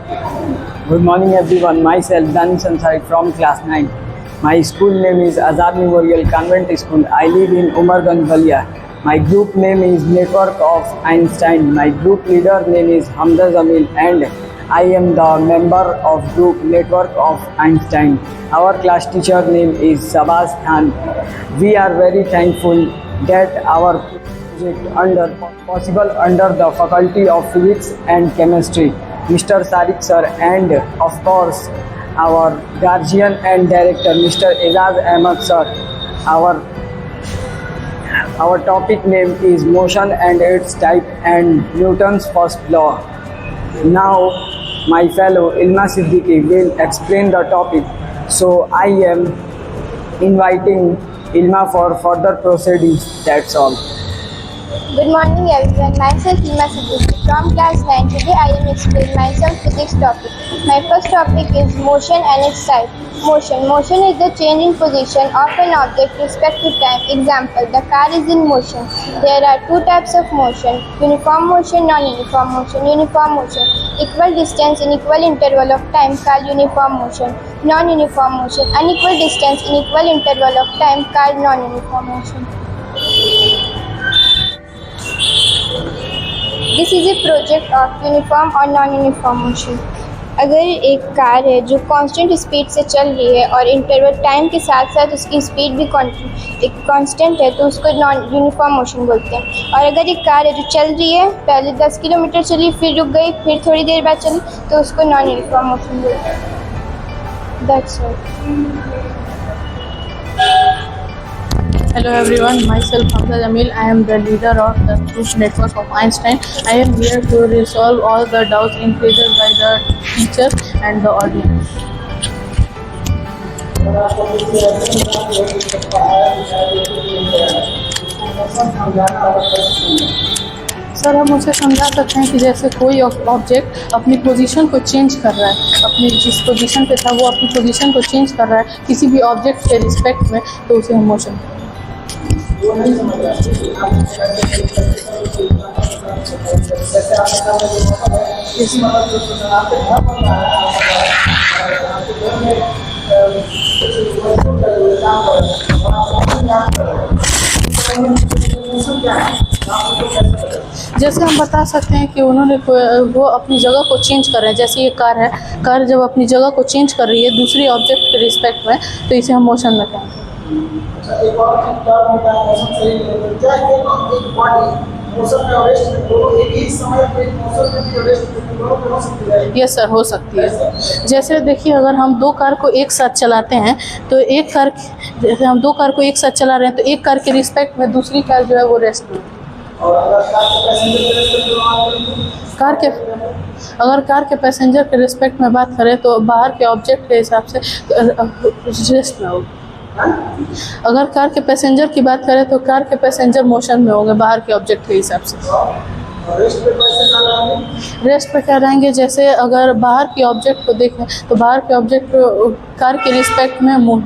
Good morning everyone. Myself Danish Ansari from class 9. My school name is Azad Memorial Convent School. I live in Umarganj, Balia. My group name is Network of Einstein. My group leader name is Hamza Jamil and I am the member of group Network of Einstein. Our class teacher name is Sabaz Khan. We are very thankful that our project possible under the Faculty of Physics and Chemistry, Mr. Sadiq sir, and of course our guardian and director Mr. Ezaz Ahmed sir. Our topic name is motion and its type and Newton's first law. Now my fellow Ilma Siddiqui will explain the topic. So I am inviting Ilma for further proceedings. That's all. Good morning everyone. Myself Ilma Siddiqui from class 9. Today I am explaining myself physics topic. My first topic is motion and its type. Motion. Motion is the change in position of an object with respect to time. Example, the car is in motion. There are two types of motion: uniform motion, non-uniform motion. Uniform motion, equal distance in equal interval of time, called uniform motion. Non-uniform motion, unequal distance in equal interval of time, called non-uniform motion. This is a project of uniform और non uniform motion. अगर एक car है जो constant speed से चल रही है और इंटरवल टाइम के साथ साथ उसकी स्पीड भी कांस्टेंट है तो उसको नॉन यूनिफॉर्म मोशन बोलते हैं। और अगर एक कार है जो चल रही है, पहले 10 किलोमीटर चली, फिर रुक गई, फिर थोड़ी देर बाद चली, तो उसको नॉन यूनिफॉर्म मोशन बोलते हैं। That's all. Hello everyone, myself Hamza Jamil. I am the leader of the group Network of Einstein. I am here to resolve all the doubts included by the teachers and the audience. Sir, हम उसे समझा सकते हैं कि जैसे कोई object अपनी position को चेंज कर रहा है, अपनी जिस पोजीशन पे था वो अपनी पोजीशन को चेंज कर रहा है किसी भी ऑब्जेक्ट के रिस्पेक्ट में, तो उसे हम मोशन जैसे हम बता सकते हैं कि उन्होंने वो अपनी जगह को चेंज कर रहे हैं। जैसे ये कार है, कार जब अपनी जगह को चेंज कर रही है दूसरी ऑब्जेक्ट के रिस्पेक्ट में, तो इसे हम मोशन में कहेंगे। एक और टर्म होता है मोशन सही नहीं, क्या एक बॉडी मोशन में और रेस्ट में दोनों एक ही समय पे मोशन में भी रेस्ट में दोनों पे हो सकती है? यस सर, हो सकती है। जैसे देखिए, अगर हम दो कार को एक साथ चलाते हैं तो एक कार, जैसे हम दो कार को एक साथ चला रहे हैं तो एक कार के रिस्पेक्ट में दूसरी कार जो है वो रेस्ट में। और अगर कार के पैसेंजर के रिस्पेक्ट में बात करें तो बाहर के ऑब्जेक्ट के हिसाब से रेस्ट में होगा। अगर कार के पैसेंजर की बात करें तो कार के पैसेंजर मोशन में होंगे बाहर के ऑब्जेक्ट के हिसाब से। रेस्ट पे क्या रहेंगे? जैसे अगर बाहर के ऑब्जेक्ट को देखें तो बाहर के ऑब्जेक्ट कार के रिस्पेक्ट में मूव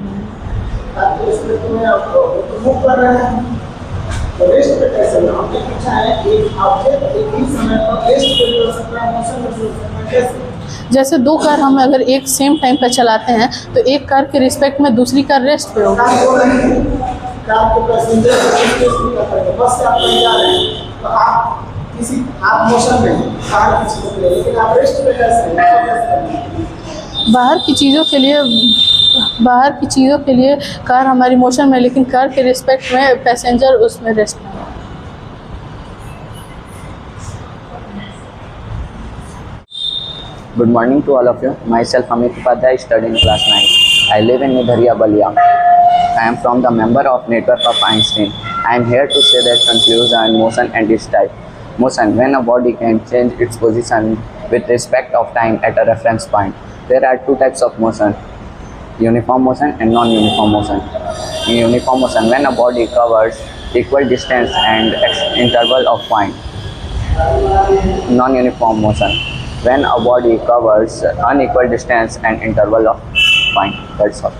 जैसे दो कार हम अगर एक सेम टाइम पे चलाते हैं तो एक कार के रिस्पेक्ट में दूसरी कार रेस्ट पे होगी। बाहर की चीज़ों के लिए कार हमारी मोशन में, लेकिन कार के रिस्पेक्ट में पैसेंजर उसमें रेस्ट में। Good morning to all of you. Myself Amit Upadhyay, studying class 9. I live in Nidharia, Balia. I am from the member of Network of Einstein. I am here to say that conclusion, motion and its type. Motion, when a body can change its position with respect of time at a reference point. There are two types of motion: uniform motion and non-uniform motion. In uniform motion, when a body covers equal distance and interval of point. Non-uniform motion, when a body covers unequal distance and interval of point. That's all.